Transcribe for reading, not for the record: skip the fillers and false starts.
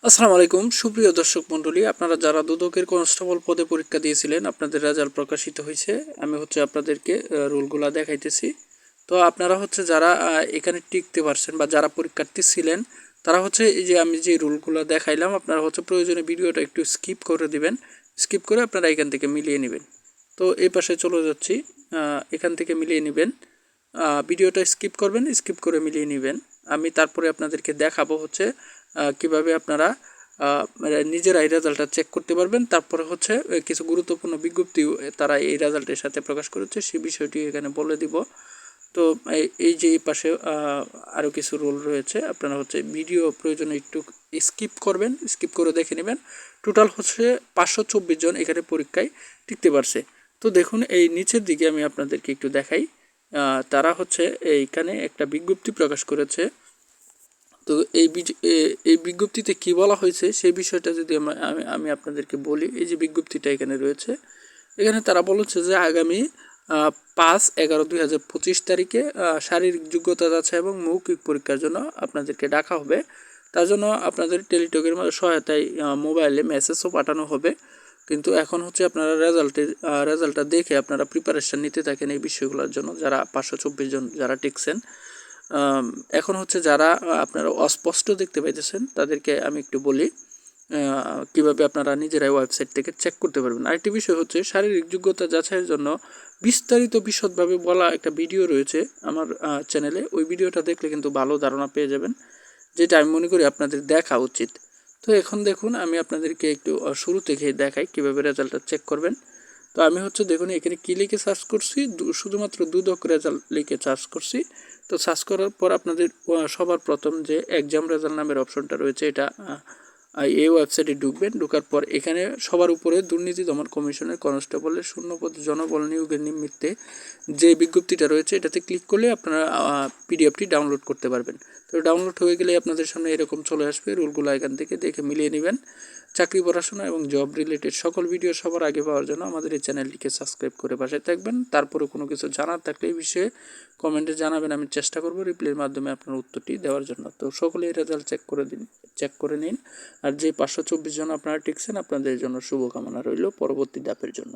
আসসালামু আলাইকুম সুপ্রিয় দর্শক মণ্ডলী, আপনারা যারা দুদকের কনস্টেবল পদে পরীক্ষা দিয়েছিলেন আপনাদের রেজাল্ট প্রকাশিত হয়েছে। আমি আপনাদেরকে রুলগুলা দেখাইতেছি। তো আপনারা যারা এখানে টিকতে পারছেন বা যারা পরীক্ষার্থী ছিলেন তারা এই যে আমি যে রুলগুলো দেখাইলাম আপনারা প্রয়োজনে ভিডিওটা একটু স্কিপ করে দিবেন। স্কিপ করে আপনারা এখান থেকে মিলিয়ে নেবেন। তো এই পাশে চলে যাচ্ছি, এখান থেকে মিলিয়ে নেবেন। ভিডিওটা স্কিপ করবেন, স্কিপ করে মিলিয়ে নেবেন। আমি তারপরে আপনাদেরকে দেখাবো কিভাবে আপনারা মানে নিজেরাই রেজাল্টটা চেক করতে পারবেন। তারপরে কিছু গুরুত্বপূর্ণ বিজ্ঞপ্তি তারা এই রেজাল্টের সাথে প্রকাশ করেছে সেই বিষয়টি এখানে বলে দিব। তো এই যে এই পাশে আরও কিছু রুল রয়েছে, আপনারা ভিডিও প্রয়োজনে একটু স্কিপ করবেন, স্কিপ করে দেখে নেবেন। টোটাল 524 জন এখানে পরীক্ষায় টিকতে পারছে। তো দেখুন এই নিচের দিকে আমি আপনাদেরকে একটু দেখাই। তারা এইখানে একটা বিজ্ঞপ্তি প্রকাশ করেছে। তো এই বিজ্ঞপ্তিতে কি বলা হয়েছে সেই বিষয়টা যদি আমি আপনাদেরকে বলি। এই যে বিজ্ঞপ্তিটা এখানে রয়েছে, এখানে তারা বলেছে যে আগামী 5/11/2025 তারিখে শারীরিক যোগ্যতা যাচাই এবং মৌখিক পরীক্ষার জন্য আপনাদেরকে ডাকা হবে। তার জন্য আপনাদের টেলিটকের সহায়তায় মোবাইলে মেসেজও পাঠানো হবে। কিন্তু এখন আপনারা রেজাল্টটা দেখে আপনারা প্রিপারেশান নিতে থাকেন এই বিষয়গুলোর জন্য, যারা 524 জন যারা টিকছেন। এখন যারা আপনারা অস্পষ্ট দেখতে পাইতেছেন তাদেরকে আমি একটু বলি কিভাবে আপনারা নিজেরাই ওয়েবসাইট থেকে চেক করতে পারবেন। আরেকটি বিষয় শারীরিক যোগ্যতা যাচাইয়ের জন্য বিস্তারিত বিশদভাবে বলা একটা ভিডিও রয়েছে আমার চ্যানেলে। ওই ভিডিওটা দেখলে কিন্তু ভালো ধারণা পেয়ে যাবেন, যেটা আমি মনে করি আপনাদের দেখা উচিত। তো এখন দেখুন আমি আপনাদেরকে একটু শুরু থেকে দেখাই কিভাবে রেজাল্টটা চেক করবেন। তো আমি দেখুন এখানে কী লিখে সার্চ করছি, শুধুমাত্র দুদক রেজাল্ট লিখে সার্চ করছি। তো সার্চ করার পর আপনাদের সবার প্রথম যে এক্সাম রেজাল্ট নামের অপশনটা রয়েছে, এটা এই ওয়েবসাইটে ঢুকবেন। ঢোকার পর এখানে সবার উপরে দুর্নীতি দমন কমিশনের কনস্টেবলের শূন্যপদ জনবল নিয়োগের নিমিত্তে যে বিজ্ঞপ্তিটা রয়েছে এটাতে ক্লিক করলে আপনারা পিডিএফটি ডাউনলোড করতে পারবেন। তো ডাউনলোড হয়ে গেলে আপনাদের সামনে এরকম চলে আসবে। রুলগুলো এখান থেকে দেখে মিলিয়ে নেবেন। চাকরি, পড়াশোনা এবং জব রিলেটেড সকল ভিডিও সবার আগে পাওয়ার জন্য আমাদের এই চ্যানেলটিকে সাবস্ক্রাইব করে পাশে থাকবেন। তারপরে কোনো কিছু জানার থাকলে এই বিষয়ে কমেন্টে জানাবেন, আমি চেষ্টা করব রিপ্লাইয়ের মাধ্যমে আপনার উত্তরটি দেওয়ার জন্য। তো সকলেই রেজাল্ট চেক করে নিন। আর যে 524 জন আপনারা টিকছেন আপনাদের জন্য শুভকামনা রইল পরবর্তী ধাপের জন্য।